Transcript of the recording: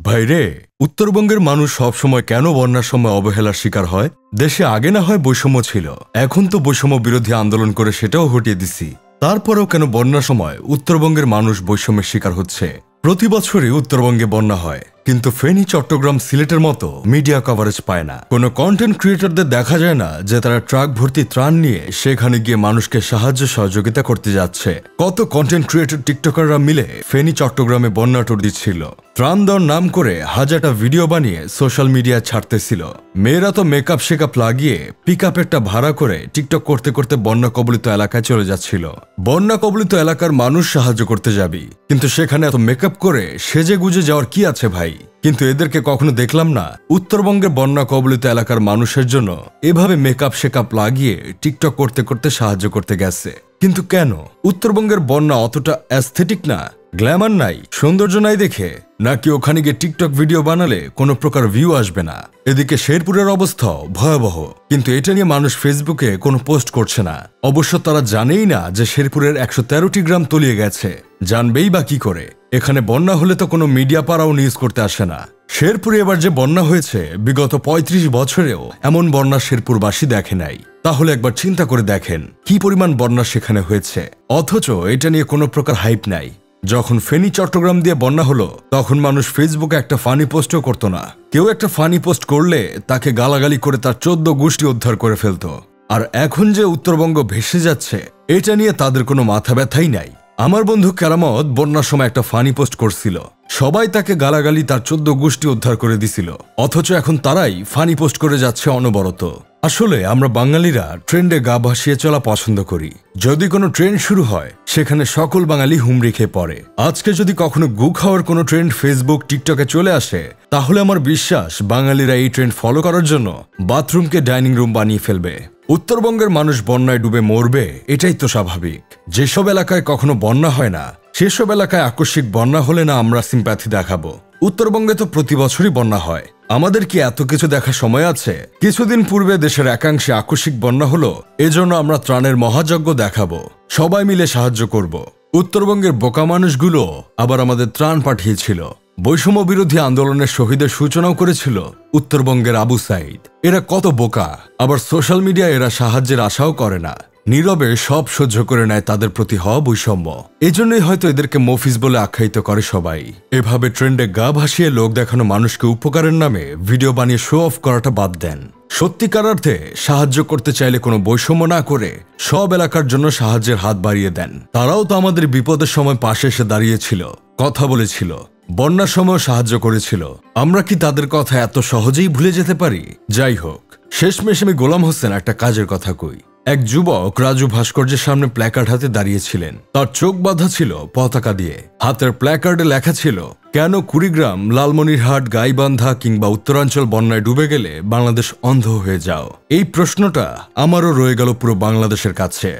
ভাইরে, উত্তরবঙ্গের মানুষ সবসময় কেন বন্যার সময় অবহেলার শিকার হয়? দেশে আগে না হয় বৈষম্য ছিল, এখন তো বৈষম্য বিরোধী আন্দোলন করে সেটাও হটিয়ে দিছি। তারপরেও কেন বন্যার সময় উত্তরবঙ্গের মানুষ বৈষম্যের শিকার হচ্ছে? প্রতি বছরই উত্তরবঙ্গে বন্যা হয়, কিন্তু ফেনী, চট্টগ্রাম, সিলেটের মতো মিডিয়া কভারেজ পায় না। কোনো কন্টেন্ট ক্রিয়েটরদের দেখা যায় না যে তারা ট্রাক ভর্তি ত্রাণ নিয়ে সেখানে গিয়ে মানুষকে সাহায্য সহযোগিতা করতে যাচ্ছে। কত কন্টেন্ট ক্রিয়েটর, টিকটকাররা মিলে ফেনী, চট্টগ্রামে বন্যা ট্যুর দিচ্ছিল, ত্রাণ দেওয়ার নাম করে হাজারটা ভিডিও বানিয়ে সোশ্যাল মিডিয়ায় ছাড়তেছিল। মেয়েরা তো মেকআপ শেকআপ লাগিয়ে পিকআপেরটা ভাড়া করে টিকটক করতে করতে বন্যা কবলিত এলাকায় চলে যাচ্ছিল। বন্যা কবলিত এলাকার মানুষ সাহায্য করতে যাবি, কিন্তু সেখানে এত মেকআপ করে সেজে গুজে যাওয়ার কি আছে ভাই? কিন্তু এদেরকে কখনো দেখলাম না উত্তরবঙ্গের বন্যা কবলিত এলাকার মানুষের জন্য এভাবে মেকআপ শেকআপ লাগিয়ে টিকটক করতে করতে সাহায্য করতে গেছে। কিন্তু কেন? উত্তরবঙ্গের বন্যা অতটা অ্যাস্থেটিক না, গ্ল্যামার নাই, সৌন্দর্য নাই দেখে? নাকি ওখানে গিয়ে টিকটক ভিডিও বানালে কোনো প্রকার ভিউ আসবে না? এদিকে শেরপুরের অবস্থাও ভয়াবহ, কিন্তু এটা নিয়ে মানুষ ফেসবুকে কোনো পোস্ট করছে না। অবশ্য তারা জানেই না যে শেরপুরের 113টি গ্রাম তলিয়ে গেছে, জানবেই বা কি করে? এখানে বন্যা হলে তো কোনো মিডিয়া পাড়াও নিউজ করতে আসে না। শেরপুরে এবার যে বন্যা হয়েছে, বিগত 35 বছরেও এমন বন্যা শেরপুরবাসী দেখে নাই। তাহলে একবার চিন্তা করে দেখেন কি পরিমাণ বন্যা সেখানে হয়েছে, অথচ এটা নিয়ে কোনো প্রকার হাইপ নাই। যখন ফেনী, চট্টগ্রাম দিয়ে বন্যা হলো, তখন মানুষ ফেসবুকে একটা ফানি পোস্টও করতো না। কেউ একটা ফানি পোস্ট করলে তাকে গালাগালি করে তার 14 গোষ্ঠী উদ্ধার করে ফেলতো। আর এখন যে উত্তরবঙ্গ ভেসে যাচ্ছে, এটা নিয়ে তাদের কোনো মাথা ব্যথাই নাই। আমার বন্ধু কেরামত বন্যার সময় একটা ফানি পোস্ট করছিল, সবাই তাকে গালাগালি, তার 14 গোষ্ঠী উদ্ধার করে দিছিল, অথচ এখন তারাই ফানি পোস্ট করে যাচ্ছে অনবরত। আসলে আমরা বাঙালিরা ট্রেন্ডে গা ভাসিয়ে চলা পছন্দ করি। যদি কোনো ট্রেন্ড শুরু হয়, সেখানে সকল বাঙালি হুমড়ি খেয়ে পড়ে। আজকে যদি কখনো গু খাওয়ার কোনো ট্রেন্ড ফেসবুক, টিকটকে চলে আসে, তাহলে আমার বিশ্বাস বাঙালিরা এই ট্রেন্ড ফলো করার জন্য বাথরুমকে ডাইনিং রুম বানিয়ে ফেলবে। উত্তরবঙ্গের মানুষ বন্যায় ডুবে মরবে, এটাই তো স্বাভাবিক। যেসব এলাকায় কখনো বন্যা হয় না, সেসব এলাকায় আকস্মিক বন্যা হলে না আমরা সিম্প্যাথি দেখাবো। উত্তরবঙ্গে তো প্রতি বছরই বন্যা হয়, আমাদের কি এত কিছু দেখার সময় আছে? কিছুদিন পূর্বে দেশের একাংশে আকস্মিক বন্যা হলো, এজন্য আমরা ত্রাণের মহাযজ্ঞ দেখাবো, সবাই মিলে সাহায্য করব। উত্তরবঙ্গের বোকা মানুষগুলো আবার আমাদের ত্রাণ পাঠিয়েছিল। বৈষম্য বিরোধী আন্দোলনের শহীদের সূচনাও করেছিল উত্তরবঙ্গের আবু সাইদ। এরা কত বোকা! আবার সোশ্যাল মিডিয়ায় এরা সাহায্যের আশাও করে না, নীরবে সব সহ্য করে নেয় তাদের প্রতি হওয়া বৈষম্য। এজন্যই হয়তো এদেরকে মফিজ বলে আখ্যায়িত করে সবাই। এভাবে ট্রেন্ডে গা ভাসিয়ে লোক দেখানো মানুষকে উপকারের নামে ভিডিও বানিয়ে শো অফ করাটা বাদ দেন। সত্যিকার অর্থে সাহায্য করতে চাইলে কোনো বৈষম্য না করে সব এলাকার জন্য সাহায্যের হাত বাড়িয়ে দেন। তারাও তো আমাদের বিপদের সময় পাশে এসে দাঁড়িয়েছিল, কথা বলেছিল, বন্যার সময় সাহায্য করেছিল। আমরা কি তাদের কথা এত সহজেই ভুলে যেতে পারি? যাই হোক, শেষমেশ আমি গোলাম হোসেন একটা কাজের কথা কই। এক যুবক রাজু ভাস্কর্যের সামনে প্ল্যাকার্ড হাতে দাঁড়িয়েছিলেন। তার চোখ বাঁধা ছিল পতাকা দিয়ে। হাতের প্ল্যাকার্ডে লেখা ছিল, কেন কুড়িগ্রাম, লালমনিরহাট, গাইবান্ধা কিংবা উত্তরাঞ্চল বন্যায় ডুবে গেলে বাংলাদেশ অন্ধ হয়ে যাও? এই প্রশ্নটা আমারও রয়ে গেল পুরো বাংলাদেশের কাছে।